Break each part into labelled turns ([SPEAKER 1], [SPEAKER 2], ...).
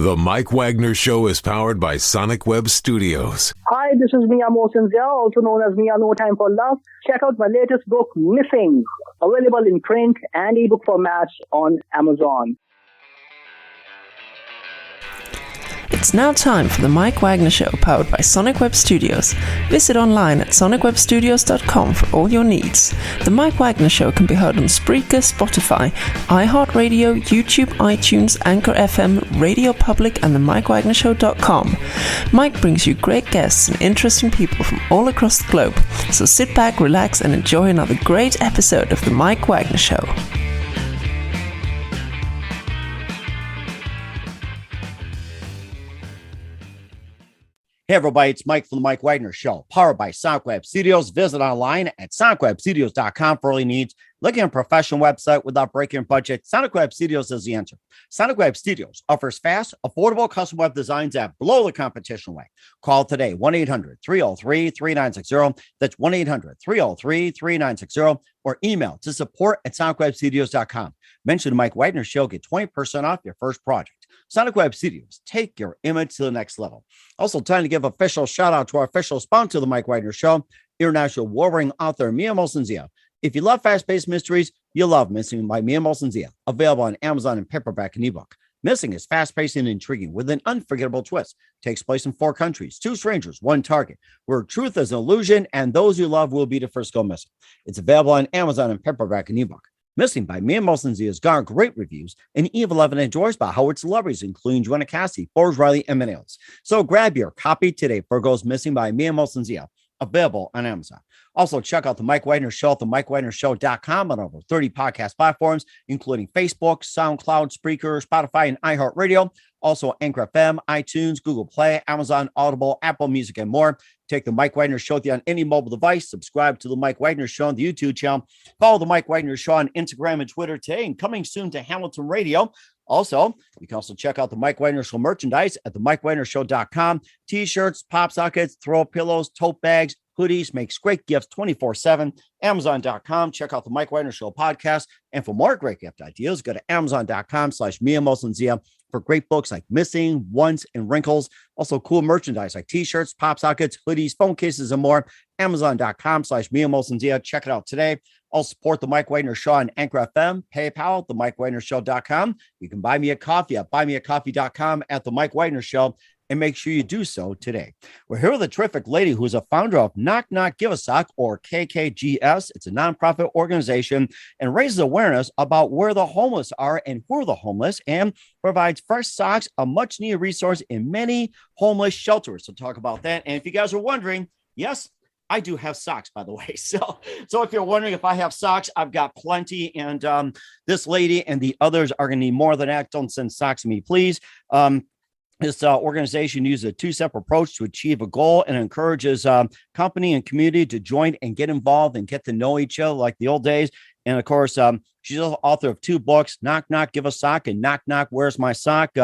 [SPEAKER 1] The Mike Wagner Show is powered by Sonic Web Studios.
[SPEAKER 2] Hi, this is Mia Mosinzia, also known as Mia No Time for Love. Check out my latest book, Missing, available in print and ebook formats on Amazon.
[SPEAKER 3] It's now time for the Mike Wagner Show, powered by Sonic Web Studios. Visit online at sonicwebstudios.com for all your needs. The Mike Wagner Show can be heard on Spreaker, Spotify, iHeartradio, YouTube, iTunes, Anchor FM, Radio Public, and the MikeWagnerShow.com. Mike brings you great guests and interesting people from all across the globe. So sit back, relax, and enjoy another great episode of the Mike Wagner Show.
[SPEAKER 4] Hey everybody, it's Mike from the Mike Wagner Show, powered by Sock Web Studios. Visit online at sonicwebstudios.com for all your needs. Looking at a professional website without breaking your budget? Sonic Web Studios is the answer. Sonic Web Studios offers fast, affordable custom web designs that blow the competition away. Call today, 1-800-303-3960. That's 1-800-303-3960. Or email to support@sonicwebstudios.com. Mention the Mike Wagner Show, get 20% off your first project. Sonic Web Studios, take your image to the next level. Also, time to give official shout out to our official sponsor of the Mike Wagner Show, international warring author Mia Mosinzia. If you love fast-paced mysteries, you'll love Missing by Mia Mosinzia, available on Amazon in paperback and ebook. Missing is fast-paced and intriguing with an unforgettable twist. Takes place in 4 countries, 2 strangers, 1 target, where truth is an illusion and those you love will be the first go missing. It's available on Amazon in paperback and ebook. Missing by Mia Mosinzia has garnered great reviews, and Eve 11 enjoys by Howard celebrities, including Joanna Cassie, Forbes Riley, and many others. So grab your copy today for Goes Missing by Mia Mosinzia, available on Amazon. Also, check out the Mike Wagner Show at themikewagnershow.com on over 30 podcast platforms, including Facebook, SoundCloud, Spreaker, Spotify, and iHeartradio. Also, Anchor FM, iTunes, Google Play, Amazon, Audible, Apple Music, and more. Take the Mike Wagner Show on any mobile device. Subscribe to the Mike Wagner Show on the YouTube channel. Follow the Mike Wagner Show on Instagram and Twitter today, and coming soon to Hamilton Radio. Also, you can also check out the Mike Wagner Show merchandise at themikewagnershow.com. T-shirts, pop sockets, throw pillows, tote bags, hoodies, makes great gifts 24/7. Amazon.com. Check out the Mike Wagner Show podcast. And for more great gift ideas, go to Amazon.com/Mia Mosinzia for great books like Missing, Once, and Wrinkles. Also cool merchandise like t-shirts, pop sockets, hoodies, phone cases, and more. Amazon.com/Mia Mosinzia. Check it out today. I'll support the Mike Wagner Show on Anchor FM, PayPal, themikewagnershow.com. You can buy me a coffee at buymeacoffee.com at the Mike Wagner Show, and make sure you do so today. We're here with a terrific lady who is a founder of knockknockgiveasock, or KKGS. It's a nonprofit organization and raises awareness about where the homeless are and who are the homeless, and provides fresh socks, a much needed resource in many homeless shelters. So talk about that. And if you guys are wondering, yes, I do have socks, by the way. So if you're wondering if I have socks, I've got plenty. And this lady and the others are going to need more than that. Don't send socks to me, please. This organization uses a 2-step approach to achieve a goal and encourages company and community to join and get involved and get to know each other like the old days. And of course, she's the author of 2 books, Knock Knock Give a Sock and Knock Knock Where's My Sock?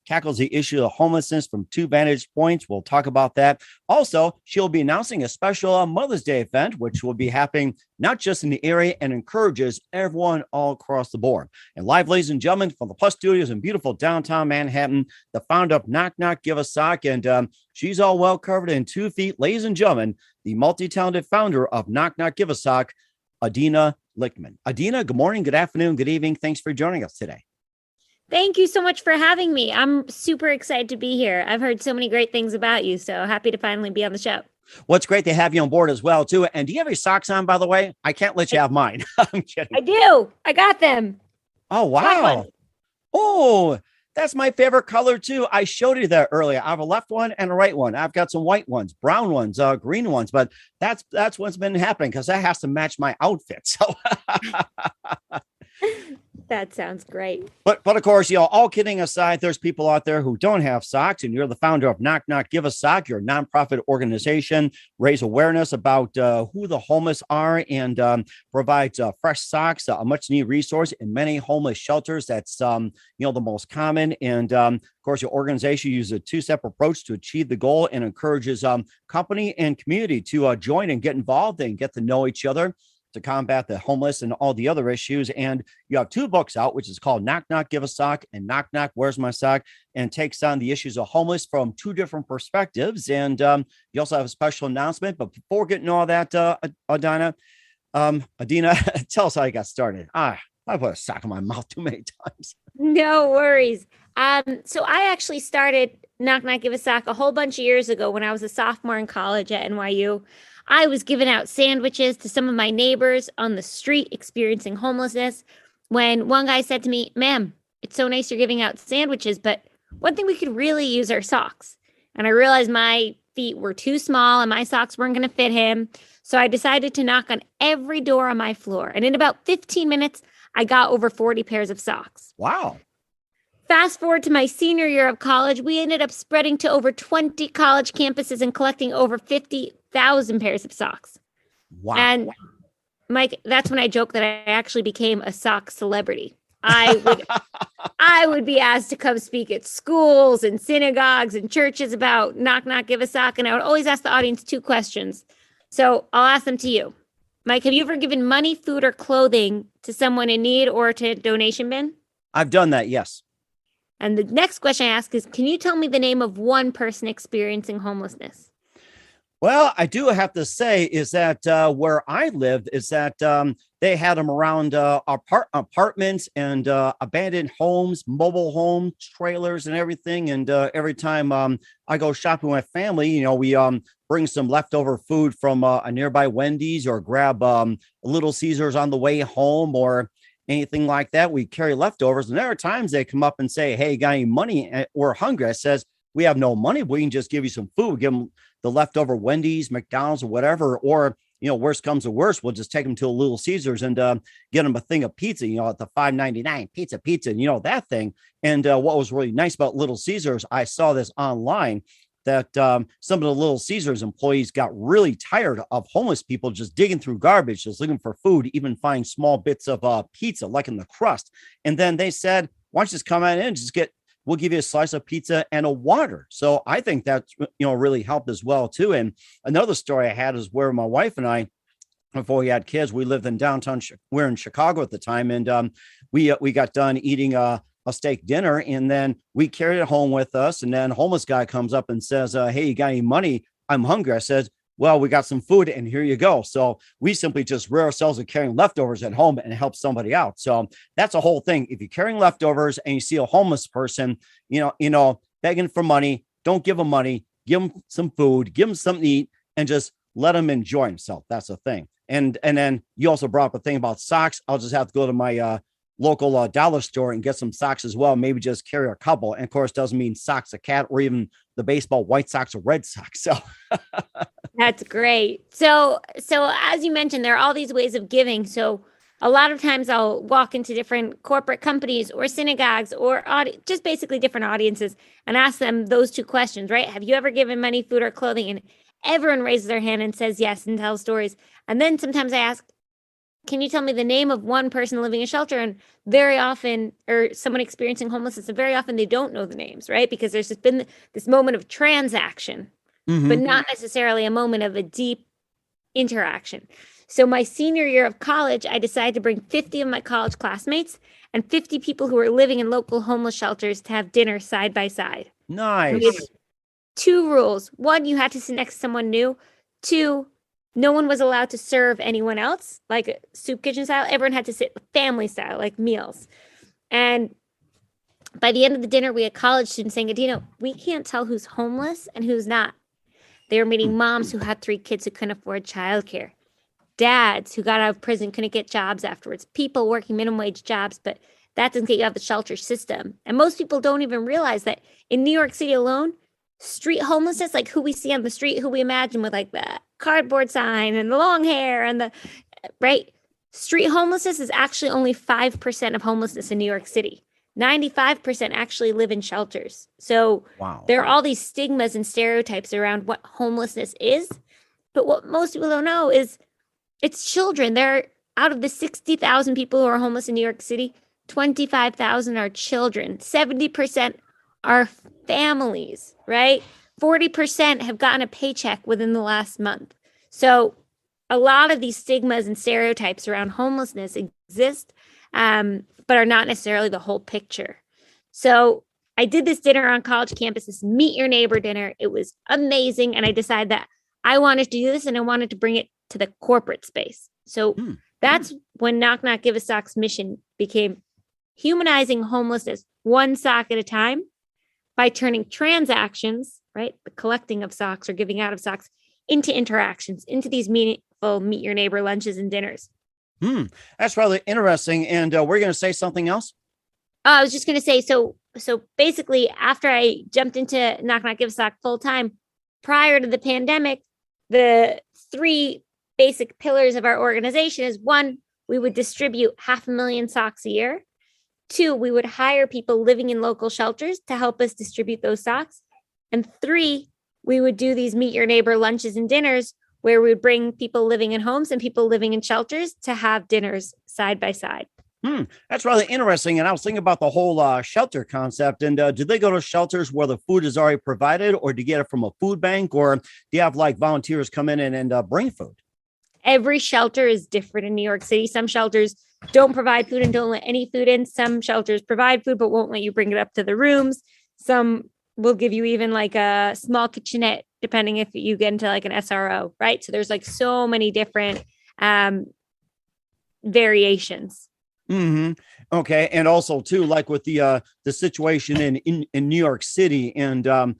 [SPEAKER 4] Tackles the issue of homelessness from 2 vantage points. We'll talk about that. Also, she'll be announcing a special Mother's Day event, which will be happening not just in the area, and encourages everyone all across the board. And live, ladies and gentlemen, from the Plus Studios in beautiful downtown Manhattan, the founder of Knock Knock Give a Sock, and she's all well covered in 2 feet. Ladies and gentlemen, the multi-talented founder of Knock Knock Give a Sock, Adina Lichtman. Adina, good morning, good afternoon, good evening. Thanks for joining us today.
[SPEAKER 5] Thank you so much for having me. I'm super excited to be here. I've heard so many great things about you, so happy to finally be on the show.
[SPEAKER 4] Well, it's great to have you on board as well, too. And do you have your socks on, by the way? I can't let you have mine. I'm kidding.
[SPEAKER 5] I do. I got them.
[SPEAKER 4] Oh, wow. Oh, that's my favorite color, too. I showed you that earlier. I have a left one and a right one. I've got some white ones, brown ones, green ones. But that's what's been happening, because that has to match my outfit. So
[SPEAKER 5] That sounds great.
[SPEAKER 4] But of course, all kidding aside, there's people out there who don't have socks, and you're the founder of Knock Knock Give a Sock. You're a nonprofit organization, raise awareness about who the homeless are, and provides fresh socks, a much needed resource in many homeless shelters. That's the most common. And of course, your organization uses a 2-step approach to achieve the goal, and encourages company and community to join and get involved and get to know each other. to combat the homeless and all the other issues. And you have 2 books out, which is called Knock Knock Give a Sock and Knock Knock Where's My Sock, and takes on the issues of homeless from 2 different perspectives. And you also have a special announcement. But before getting all that, Adina, tell us how you got started. I put a sock in my mouth too many times.
[SPEAKER 5] No worries. So I actually started Knock Knock Give a Sock a whole bunch of years ago when I was a sophomore in college at NYU. I was giving out sandwiches to some of my neighbors on the street experiencing homelessness when one guy said to me, "Ma'am, it's so nice you're giving out sandwiches, but one thing we could really use are socks." And I realized my feet were too small and my socks weren't going to fit him. So I decided to knock on every door on my floor. And in about 15 minutes, I got over 40 pairs of socks.
[SPEAKER 4] Wow.
[SPEAKER 5] Fast forward to my senior year of college, we ended up spreading to over 20 college campuses and collecting over 50,000 pairs of socks.
[SPEAKER 4] Wow.
[SPEAKER 5] And Mike, that's when I joked that I actually became a sock celebrity. I would be asked to come speak at schools and synagogues and churches about Knock Knock Give a Sock. And I would always ask the audience 2 questions. So I'll ask them to you. Mike, have you ever given money, food, or clothing to someone in need or to a donation bin?
[SPEAKER 4] I've done that, yes.
[SPEAKER 5] And the next question I ask is, can you tell me the name of one person experiencing homelessness?
[SPEAKER 4] Well, I do have to say is that where I lived is that they had them around apartments and abandoned homes, mobile homes, trailers and everything. And every time I go shopping with my family, we bring some leftover food from a nearby Wendy's or grab Little Caesars on the way home or anything like that. We carry leftovers. And there are times they come up and say, "Hey, got any money? We're hungry." I says, "We have no money, but we can just give you some food." Give them the leftover Wendy's, McDonald's, or whatever. Or, worst comes to worst, we'll just take them to a Little Caesars and get them a thing of pizza, at the $5.99 pizza, and that thing. And what was really nice about Little Caesars, I saw this online, that some of the Little Caesars employees got really tired of homeless people just digging through garbage, just looking for food, even finding small bits of pizza, like in the crust. And then they said, "Why don't you just come on in and we'll give you a slice of pizza and a water." So I think that's, really helped as well too. And another story I had is where my wife and I, before we had kids, we lived in downtown. We're in Chicago at the time. And we got done eating a steak dinner, and then we carried it home with us. And then a homeless guy comes up and says, "Hey, you got any money? I'm hungry." I said, "Well, we got some food and here you go." So we simply just rid ourselves of carrying leftovers at home and help somebody out. So that's a whole thing. If you're carrying leftovers and you see a homeless person, begging for money, don't give them money, give them some food, give them something to eat, and just let them enjoy himself. That's the thing. And then you also brought up a thing about socks. I'll just have to go to my local dollar store and get some socks as well. Maybe just carry a couple. And of course, doesn't mean socks a cat or even the baseball White Sox or Red Sox. So
[SPEAKER 5] that's great. So as you mentioned, there are all these ways of giving. So a lot of times I'll walk into different corporate companies or synagogues or just basically different audiences and ask them those 2 questions, right? Have you ever given money, food, or clothing? And everyone raises their hand and says yes and tells stories. And then sometimes I ask, can you tell me the name of one person living in shelter? And very often, or someone experiencing homelessness, and very often they don't know the names, right? Because there's just been this moment of transaction, but not necessarily a moment of a deep interaction. So my senior year of college, I decided to bring 50 of my college classmates and 50 people who were living in local homeless shelters to have dinner side by side.
[SPEAKER 4] Nice.
[SPEAKER 5] We had 2 rules. 1, you had to sit next to someone new. 2, no one was allowed to serve anyone else, like soup kitchen style. Everyone had to sit family style, like meals. And by the end of the dinner, we had college students saying, "Adina, we can't tell who's homeless and who's not." They were meeting moms who had 3 kids who couldn't afford childcare, dads who got out of prison, couldn't get jobs afterwards, people working minimum wage jobs, but that doesn't get you out of the shelter system. And most people don't even realize that in New York City alone, street homelessness, like who we see on the street, who we imagine with like the cardboard sign and the long hair and the right street homelessness is actually only 5% of homelessness in New York City. 95% actually live in shelters. So there are all these stigmas and stereotypes around what homelessness is. But what most people don't know is it's children. There, out of the 60,000 people who are homeless in New York City, 25,000 are children. 70% are families, right? 40% have gotten a paycheck within the last month. So a lot of these stigmas and stereotypes around homelessness exist, but are not necessarily the whole picture. So I did this dinner on college campus, this meet your neighbor dinner. It was amazing. And I decided that I wanted to do this and I wanted to bring it to the corporate space. So that's when Knock Knock Give a Sock's mission became humanizing homelessness one sock at a time by turning transactions, right, the collecting of socks or giving out of socks, into interactions, into these meaningful meet your neighbor lunches and dinners.
[SPEAKER 4] That's rather interesting. And we're going to say something else.
[SPEAKER 5] I was just going to say, so basically, after I jumped into Knock Knock Give a Sock full time, prior to the pandemic, the three basic pillars of our organization is: one, we would distribute 500,000 socks a year. Two, we would hire people living in local shelters to help us distribute those socks. And three, we would do these meet your neighbor lunches and dinners where we would bring people living in homes and people living in shelters to have dinners side by side.
[SPEAKER 4] That's rather interesting. And I was thinking about the whole shelter concept. And do they go to shelters where the food is already provided, or do you get it from a food bank, or do you have like volunteers come in and bring food?
[SPEAKER 5] Every shelter is different in New York City. Some shelters don't provide food and don't let any food in. Some shelters provide food, but won't let you bring it up to the rooms. Some will give you even like a small kitchenette, depending if you get into like an SRO, right? So there's like so many different variations.
[SPEAKER 4] Okay. And also too, like with the situation in New York City, and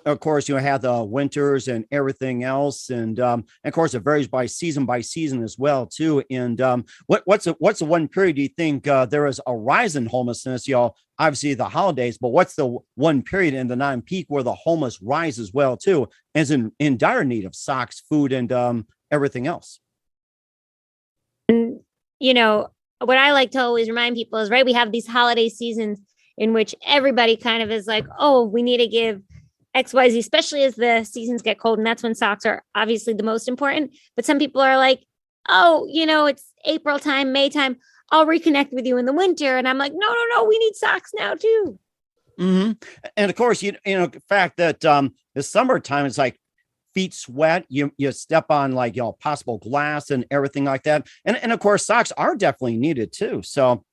[SPEAKER 4] of course, you have the winters and everything else. And of course, it varies by season as well, too. And what's the one period do you think there is a rise in homelessness? Obviously the holidays, but what's the one period in the non-peak where the homeless rise as well, too, as in dire need of socks, food, and everything else?
[SPEAKER 5] And, what I like to always remind people is, right, we have these holiday seasons in which everybody kind of is like, oh, we need to give XYZ, especially as the seasons get cold. And that's when socks are obviously the most important. But some people are like, oh, it's April time, May time. I'll reconnect with you in the winter. And I'm like, no, we need socks now too.
[SPEAKER 4] And of course, the fact that the summertime is like feet sweat, you step on like, possible glass and everything like that. And of course, socks are definitely needed too. So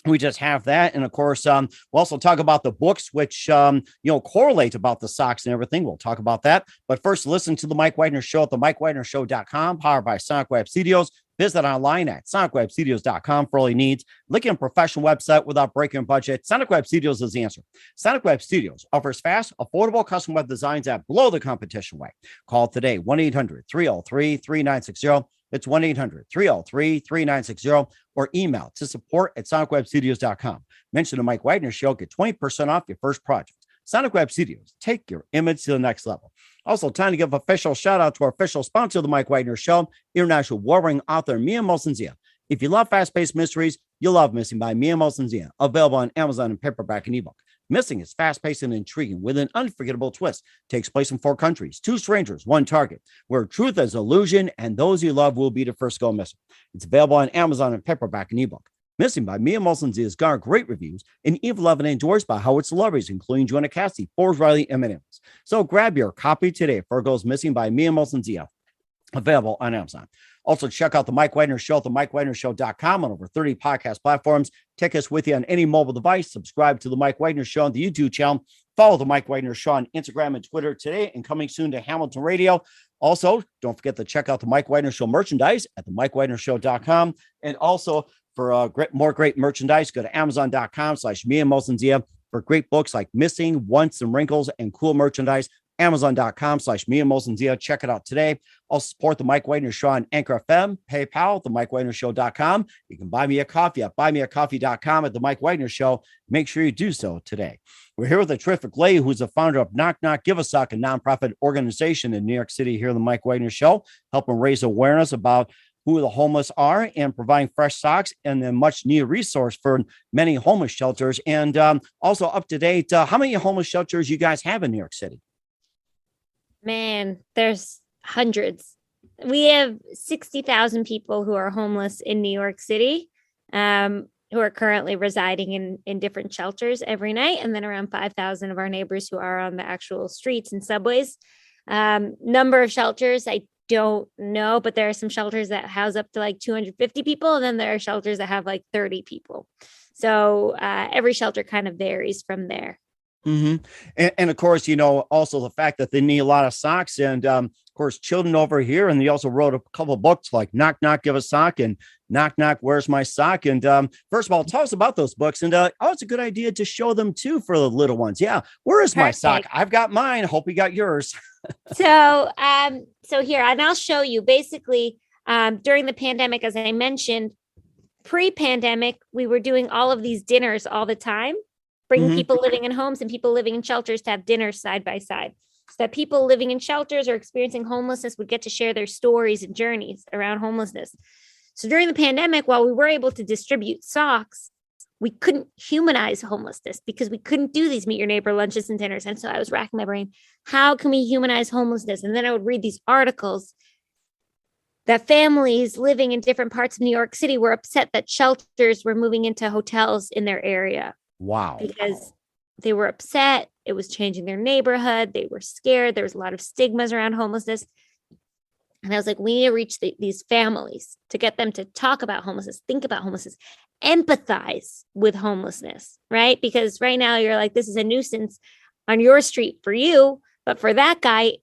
[SPEAKER 4] we just have that. And of course, we'll also talk about the books, which, correlate about the socks and everything. We'll talk about that. But first, listen to the Mike Wagner Show at the MikeWagnerShow.com, powered by Sonic Web Studios. Visit online at sonicwebstudios.com for all your needs. Looking at a professional website without breaking a budget? Sonic Web Studios is the answer. Sonic Web Studios offers fast, affordable custom web designs at below the competition rate. Call today, 1-800-303-3960. It's 1-800-303-3960, or email to support@sonicwebstudios.com. Mention the Mike Wagner Show, get 20% off your first project. Sonic Web Studios, take your image to the next level. Also, time to give official shout out to our official sponsor of the Mike Wagner Show, international warring author Mia Molson-Zia. If you love fast-paced mysteries, you'll love Missing by Mia Molson-Zia, available on Amazon in paperback and ebook. Missing is fast-paced and intriguing with an unforgettable twist. Takes place in 4 countries, 2 strangers, 1 target, where truth is illusion and those you love will be the first to go missing. It's available on Amazon in paperback and ebook. Missing by Mia Molson-Zia has garnered great reviews and even loved and endorsed by Howard celebrities, including Joanna Cassidy, Forbes Riley, and M&M's. So grab your copy today for Goes Missing by Mia Molson-Zia, available on Amazon. Also, check out the Mike Wagner Show at the MikeWagnerShow.com on over 30 podcast platforms. Take us with you on any mobile device. Subscribe to the Mike Wagner Show on the YouTube channel. Follow the Mike Wagner Show on Instagram and Twitter today, and coming soon to Hamilton Radio. Also, don't forget to check out the Mike Wagner Show merchandise at the MikeWagnerShow.com. And also, for more great merchandise, go to Amazon.com/Mia Molson-Zia for great books like Missing, Once, and Wrinkles, and cool merchandise. Amazon.com/Mia Molson-Zia. Check it out today. Also support the Mike Wagner Show on Anchor FM, PayPal, the MikeWagnerShow.com. You can buy me a coffee at buymeacoffee.com at the Mike Wagner Show. Make sure you do so today. We're here with a terrific lady who's the founder of Knock Knock Giveasock, a nonprofit organization in New York City here on the Mike Wagner Show, helping raise awareness about who the homeless are and providing fresh socks and a much needed resource for many homeless shelters. And also up to date, how many homeless shelters you guys have in New York City?
[SPEAKER 5] Man, there's hundreds. We have 60,000 people who are homeless in New York City, who are currently residing in different shelters every night. And then around 5,000 of our neighbors who are on the actual streets and subways. Number of shelters, I don't know, but there are some shelters that house up to like 250 people. And then there are shelters that have like 30 people. So every shelter kind of varies from there.
[SPEAKER 4] Mm-hmm. And of course, also the fact that they need a lot of socks, and of course, children over here. And they also wrote a couple of books like Knock Knock Give a Sock and Knock Knock Where's My Sock. And first of all, tell us about those books. And it's a good idea to show them too for the little ones. Yeah. Where is my sock? I've got mine. Hope you got yours.
[SPEAKER 5] So here, and I'll show you basically during the pandemic, as I mentioned, pre-pandemic, we were doing all of these dinners all the time, bringing people living in homes and people living in shelters to have dinners side by side, so that people living in shelters or experiencing homelessness would get to share their stories and journeys around homelessness. So during the pandemic, while we were able to distribute socks, we couldn't humanize homelessness because we couldn't do these meet your neighbor lunches and dinners. And so I was racking my brain, how can we humanize homelessness? And then I would read these articles that families living in different parts of New York City were upset that shelters were moving into hotels in their area.
[SPEAKER 4] Wow.
[SPEAKER 5] Because they were upset. It was changing their neighborhood. They were scared. There was a lot of stigmas around homelessness. And I was like, we need to reach these families to get them to talk about homelessness, think about homelessness, empathize with homelessness, right? Because right now you're like, this is a nuisance on your street for you, but for that guy,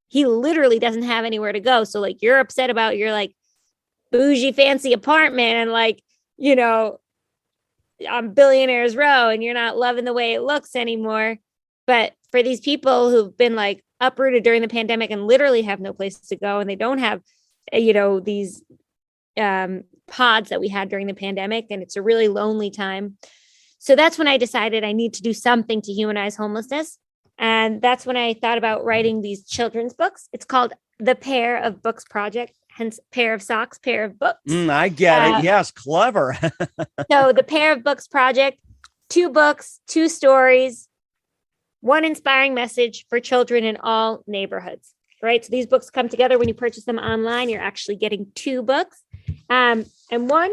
[SPEAKER 5] he literally doesn't have anywhere to go. So like, you're upset about your like bougie fancy apartment and like, on Billionaires Row, and you're not loving the way it looks anymore. But for these people who've been like uprooted during the pandemic and literally have no place to go, and they don't have, these pods that we had during the pandemic, and it's a really lonely time. So that's when I decided I need to do something to humanize homelessness. And that's when I thought about writing these children's books. It's called the Pair of Books Project, hence pair of socks, pair of books.
[SPEAKER 4] I get it. Yes, clever.
[SPEAKER 5] So the Pair of Books Project, 2 books, 2 stories, 1 inspiring message for children in all neighborhoods, right? So these books come together. When you purchase them online, you're actually getting 2 books. And one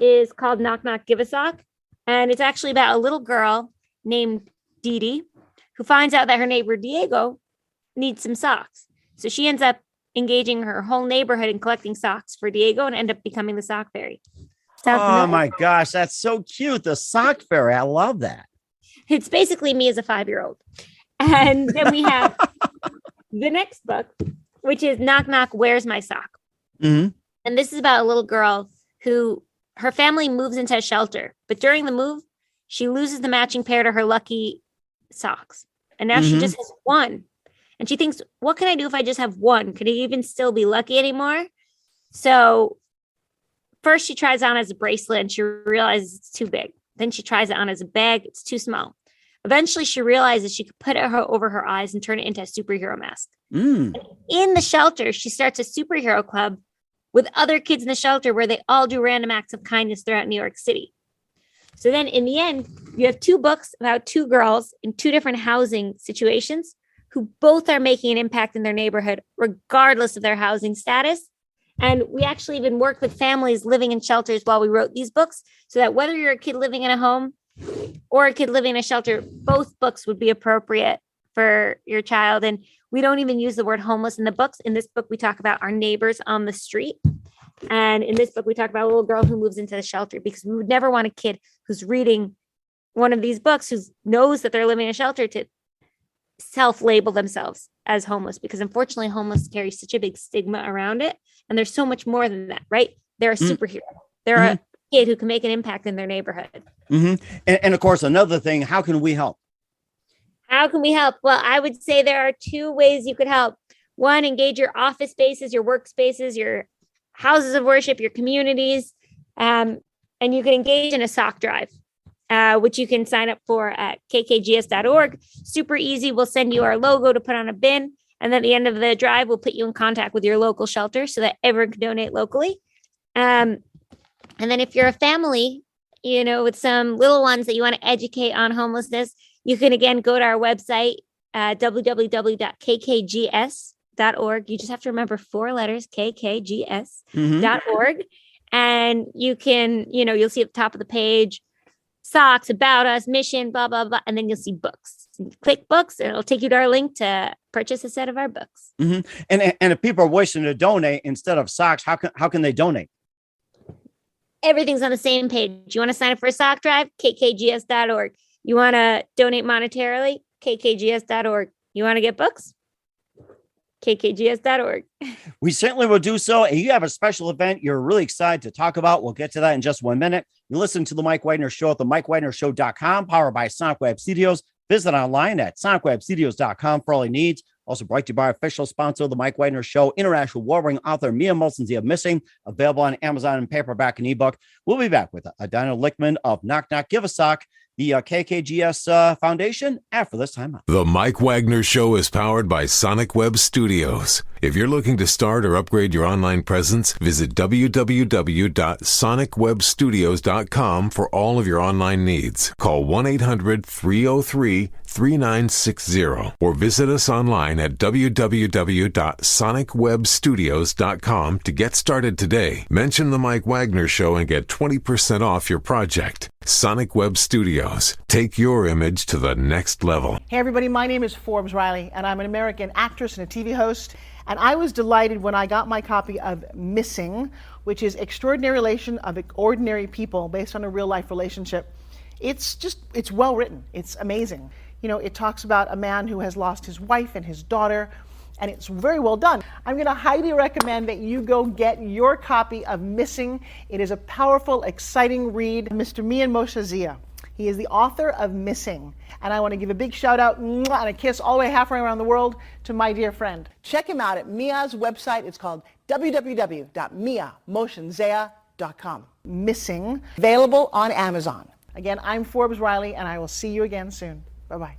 [SPEAKER 5] is called Knock Knock Giveasock. And it's actually about a little girl named Dee Dee who finds out that her neighbor Diego needs some socks. So she ends up engaging her whole neighborhood in collecting socks for Diego and end up becoming the sock fairy. Sounds familiar?
[SPEAKER 4] My gosh, that's so cute. The sock fairy. I love that.
[SPEAKER 5] It's basically me as a 5-year-old. And then we have the next book, which is Knock Knock Where's My Sock?
[SPEAKER 4] Mm-hmm.
[SPEAKER 5] And this is about a little girl who her family moves into a shelter, but during the move, she loses the matching pair to her lucky socks. And now she just has 1. And she thinks, what can I do if I just have 1? Could I even still be lucky anymore? So first she tries on as a bracelet and she realizes it's too big. Then she tries it on as a bag. It's too small. Eventually she realizes she could put it over her eyes and turn it into a superhero mask. And in the shelter, she starts a superhero club with other kids in the shelter where they all do random acts of kindness throughout New York City. So then in the end, you have 2 books about 2 girls in 2 different housing situations who both are making an impact in their neighborhood, regardless of their housing status. And we actually even worked with families living in shelters while we wrote these books, so that whether you're a kid living in a home or a kid living in a shelter, both books would be appropriate for your child. And we don't even use the word homeless in the books. In this book, we talk about our neighbors on the street. And in this book, we talk about a little girl who moves into the shelter, because we would never want a kid who's reading one of these books who knows that they're living in a shelter to self-label themselves as homeless, because unfortunately homeless carries such a big stigma around it. And there's so much more than that, right? They're a superhero. They're a kid who can make an impact in their neighborhood.
[SPEAKER 4] And of course, another thing, how can we help?
[SPEAKER 5] How can we help? Well, I would say there are 2 ways you could help. 1, engage your office spaces, your workspaces, your houses of worship, your communities. And you can engage in a sock drive, which you can sign up for at kkgs.org. Super easy. We'll send you our logo to put on a bin. And then at the end of the drive, we'll put you in contact with your local shelter so that everyone can donate locally. And then if you're a family, with some little ones that you want to educate on homelessness, you can again go to our website, www.kkgs.org. You just have to remember 4 letters, kkgs.org. And you can, you'll see at the top of the page socks, about us, mission, blah, blah, blah. And then you'll see books. Click books, and it'll take you to our link to purchase a set of our books.
[SPEAKER 4] Mm-hmm. And if people are wishing to donate instead of socks, how can they donate?
[SPEAKER 5] Everything's on the same page. You want to sign up for a sock drive? kkgs.org. You want to donate monetarily? kkgs.org. You want to get books? kkgs.org.
[SPEAKER 4] We certainly will do so. And you have a special event you're really excited to talk about. We'll get to that in just 1 minute. You listen to the Mike Wagner Show at the MikeWagnerShow.com, powered by Sonic Web Studios. Visit online at sonicwebstudios.com for all your needs. Also brought to you by our official sponsor of the Mike Wagner Show, international award-winning author Mia Molson's Missing, available on Amazon in paperback and ebook. We'll be back with Adina Lichtman of Knock Knock Give a Sock, the KKGS Foundation, after this time out.
[SPEAKER 1] The Mike Wagner Show is powered by Sonic Web Studios. If you're looking to start or upgrade your online presence, visit www.sonicwebstudios.com for all of your online needs. Call 1-800-303-3960 or visit us online at www.sonicwebstudios.com to get started today. Mention the Mike Wagner Show and get 20% off your project. Sonic Web Studios. Take your image to the next level.
[SPEAKER 6] Hey everybody, my name is Forbes Riley, and I'm an American actress and a TV host. And I was delighted when I got my copy of Missing, which is Extraordinary Relation of Ordinary People based on a real life relationship. It's well written. It's amazing. You know, it talks about a man who has lost his wife and his daughter, and it's very well done. I'm going to highly recommend that you go get your copy of Missing. It is a powerful, exciting read. Mr. Mian Moshe Zia. He is the author of Missing. And I want to give a big shout out and a kiss all the way halfway around the world to my dear friend. Check him out at Mia's website. It's called www.miamoshenzea.com. Missing, available on Amazon. Again, I'm Forbes Riley, and I will see you again soon. Bye-bye.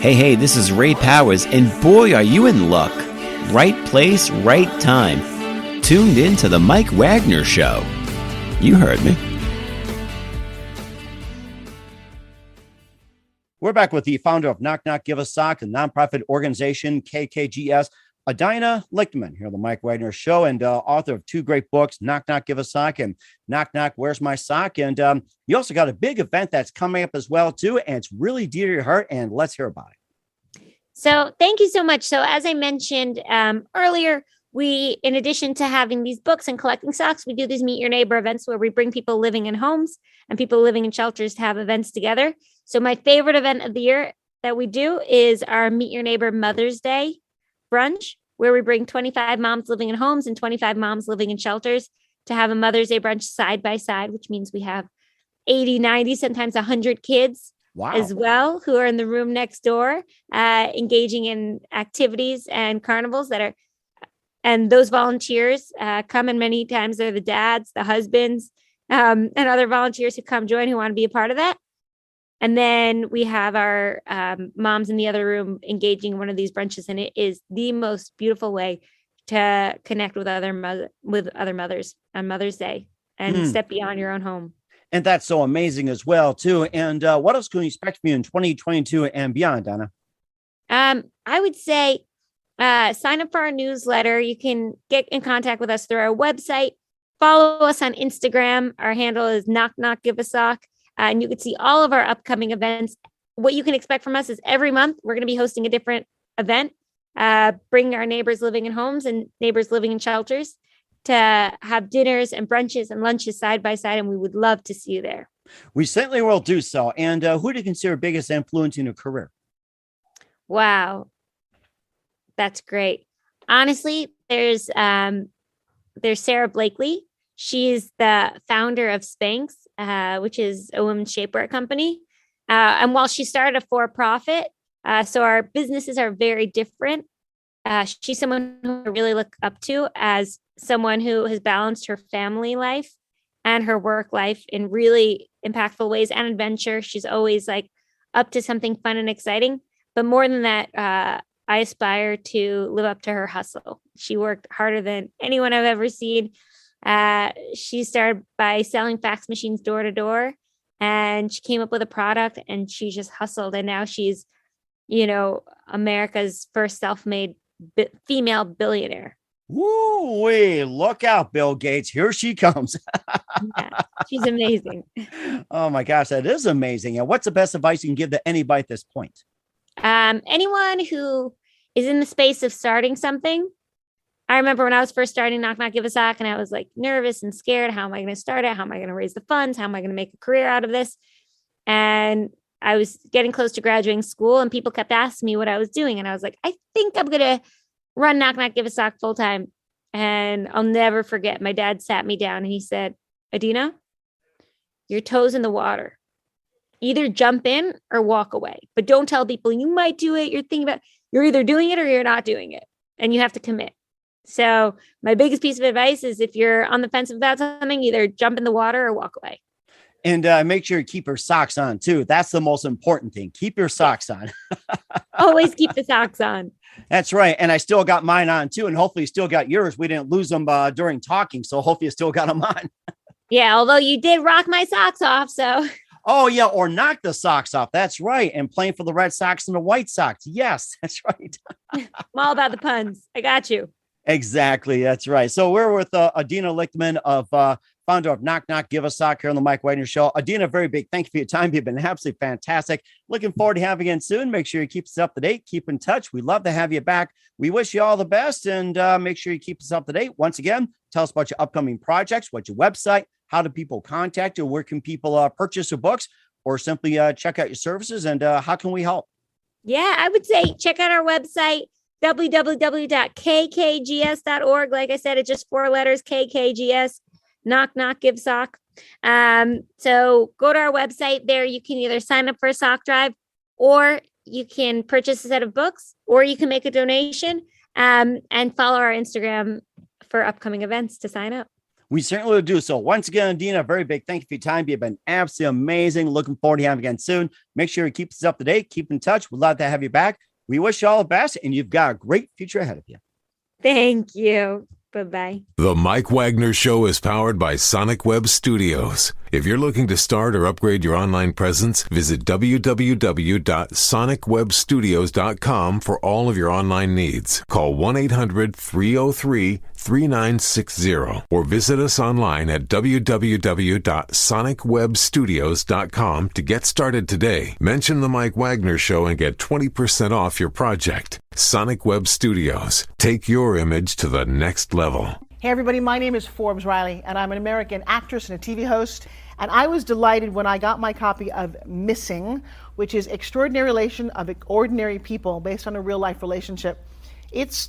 [SPEAKER 7] Hey, this is Ray Powers, and boy, are you in luck. Right place, right time. Tuned in to the Mike Wagner Show. You heard me.
[SPEAKER 4] We're back with the founder of Knock Knock Give a Sock, a nonprofit organization, KKGS, Adina Lichtman, here on the Mike Wagner Show, and author of 2 great books, Knock Knock Give a Sock and Knock Knock Where's My Sock? And you also got a big event that's coming up as well, too, and it's really dear to your heart, and let's hear about it.
[SPEAKER 5] So thank you so much. So as I mentioned earlier, we, in addition to having these books and collecting socks, we do these Meet Your Neighbor events where we bring people living in homes and people living in shelters to have events together. So my favorite event of the year that we do is our Meet Your Neighbor Mother's Day brunch, where we bring 25 moms living in homes and 25 moms living in shelters to have a Mother's Day brunch side by side, which means we have 80, 90, sometimes 100 kids as well who are in the room next door, engaging in activities and carnivals and those volunteers come, and many times they're the dads, the husbands, and other volunteers who come join who want to be a part of that. And then we have our moms in the other room engaging in one of these brunches, and it is the most beautiful way to connect with other mothers on Mother's Day and step beyond your own home.
[SPEAKER 4] And that's so amazing as well, too. And what else can we expect from you in 2022 and beyond, Donna?
[SPEAKER 5] I would say sign up for our newsletter. You can get in contact with us through our website. Follow us on Instagram. Our handle is knockknockgiveasock. And you can see all of our upcoming events. What you can expect from us is every month, we're going to be hosting a different event, bring our neighbors living in homes and neighbors living in shelters to have dinners and brunches and lunches side by side. And we would love to see you there.
[SPEAKER 4] We certainly will do so. And who do you consider biggest influence in your career?
[SPEAKER 5] Wow. That's great. Honestly, there's Sarah Blakely. She's the founder of Spanx, which is a women's shapewear company. And while she started a for-profit, so our businesses are very different. She's someone who I really look up to as someone who has balanced her family life and her work life in really impactful ways and adventure. She's always like up to something fun and exciting. But more than that, I aspire to live up to her hustle. She worked harder than anyone I've ever seen. She started by selling fax machines door to door, and she came up with a product, and she just hustled. And now she's, America's first self-made female billionaire.
[SPEAKER 4] Woo-wee, look out, Bill Gates. Here she comes.
[SPEAKER 5] Yeah, she's amazing.
[SPEAKER 4] Oh my gosh, that is amazing. And what's the best advice you can give to anybody at this point?
[SPEAKER 5] Anyone who is in the space of starting something. I remember when I was first starting Knock Knock Give a Sock, and I was like nervous and scared. How am I going to start it? How am I going to raise the funds? How am I going to make a career out of this? And I was getting close to graduating school, and people kept asking me what I was doing. And I was like, I think I'm going to run Knock Knock Give a Sock full time. And I'll never forget. My dad sat me down and he said, Adina, your toes in the water. Either jump in or walk away, but don't tell people you might do it. You're thinking about, you're either doing it or you're not doing it, and you have to commit. So my biggest piece of advice is if you're on the fence about something, either jump in the water or walk away.
[SPEAKER 4] And make sure you keep your socks on too. That's the most important thing. Keep your socks on.
[SPEAKER 5] Always keep the socks on.
[SPEAKER 4] That's right. And I still got mine on too. And hopefully you still got yours. We didn't lose them during talking. So hopefully you still got them on.
[SPEAKER 5] Yeah. Although you did rock my socks off. So.
[SPEAKER 4] Oh yeah. Or knock the socks off. That's right. And playing for the Red Sox and the White Sox. Yes, that's right.
[SPEAKER 5] I'm all about the puns. I got you.
[SPEAKER 4] Exactly. That's right. So we're with Adina Lichtman, founder of Knock Knock Give a Sock here on the Mike Wagner Show. Adina, very big thank you for your time. You've been absolutely fantastic. Looking forward to having you again soon. Make sure you keep us up to date. Keep in touch. We'd love to have you back. We wish you all the best, and make sure you keep us up to date. Once again, tell us about your upcoming projects, what's your website, how do people contact you, where can people purchase your books, or simply check out your services, and how can we help?
[SPEAKER 5] Yeah, I would say check out our website, www.kkgs.org. Like I said, it's just 4 letters, KKGS, Knock Knock Give Sock. So go to our website. There you can either sign up for a sock drive, or you can purchase a set of books, or you can make a donation, and follow our Instagram for upcoming events to sign up.
[SPEAKER 4] We certainly will do so. Once again, Adina, a very big thank you for your time. You've been absolutely amazing. Looking forward to having you again soon. Make sure you keep us up to date. Keep in touch. We'd love to have you back. We wish you all the best, and you've got a great future ahead of you.
[SPEAKER 5] Thank you. Bye-bye.
[SPEAKER 1] The Mike Wagner Show is powered by Sonic Web Studios. If you're looking to start or upgrade your online presence, visit www.sonicwebstudios.com for all of your online needs. Call 1-800-303-3960 or visit us online at www.sonicwebstudios.com to get started today. Mention the Mike Wagner Show and get 20% off your project. Sonic Web Studios. Take your image to the next level.
[SPEAKER 6] Hey everybody, my name is Forbes Riley, and I'm an American actress and a TV host. And I was delighted when I got my copy of Missing, which is Extraordinary Relation of Ordinary People based on a real life relationship. It's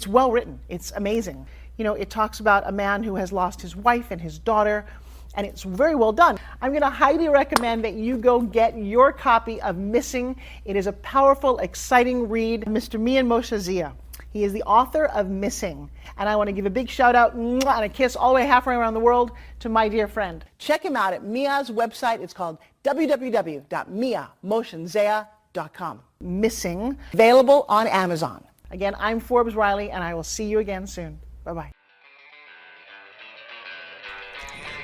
[SPEAKER 6] well written. It's amazing. You know, it talks about a man who has lost his wife and his daughter, and it's very well done. I'm going to highly recommend that you go get your copy of Missing. It is a powerful, exciting read. Mr. Mian Moshe Zia. He is the author of Missing. And I want to give a big shout out and a kiss all the way halfway around the world to my dear friend. Check him out at Mia's website. It's called www.miamoshenzea.com. Missing, available on Amazon. Again, I'm Forbes Riley, and I will see you again soon. Bye-bye.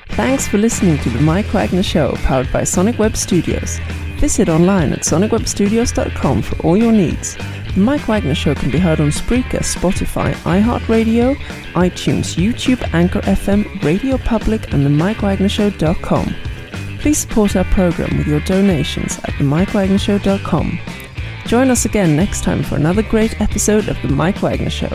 [SPEAKER 3] Thanks for listening to the Mike Wagner Show, powered by Sonic Web Studios. Visit online at sonicwebstudios.com for all your needs. The Mike Wagner Show can be heard on Spreaker, Spotify, iHeartradio, iTunes, YouTube, Anchor FM, Radio Public, and themikewagnershow.com. Please support our program with your donations at themikewagnershow.com. Join us again next time for another great episode of The Mike Wagner Show.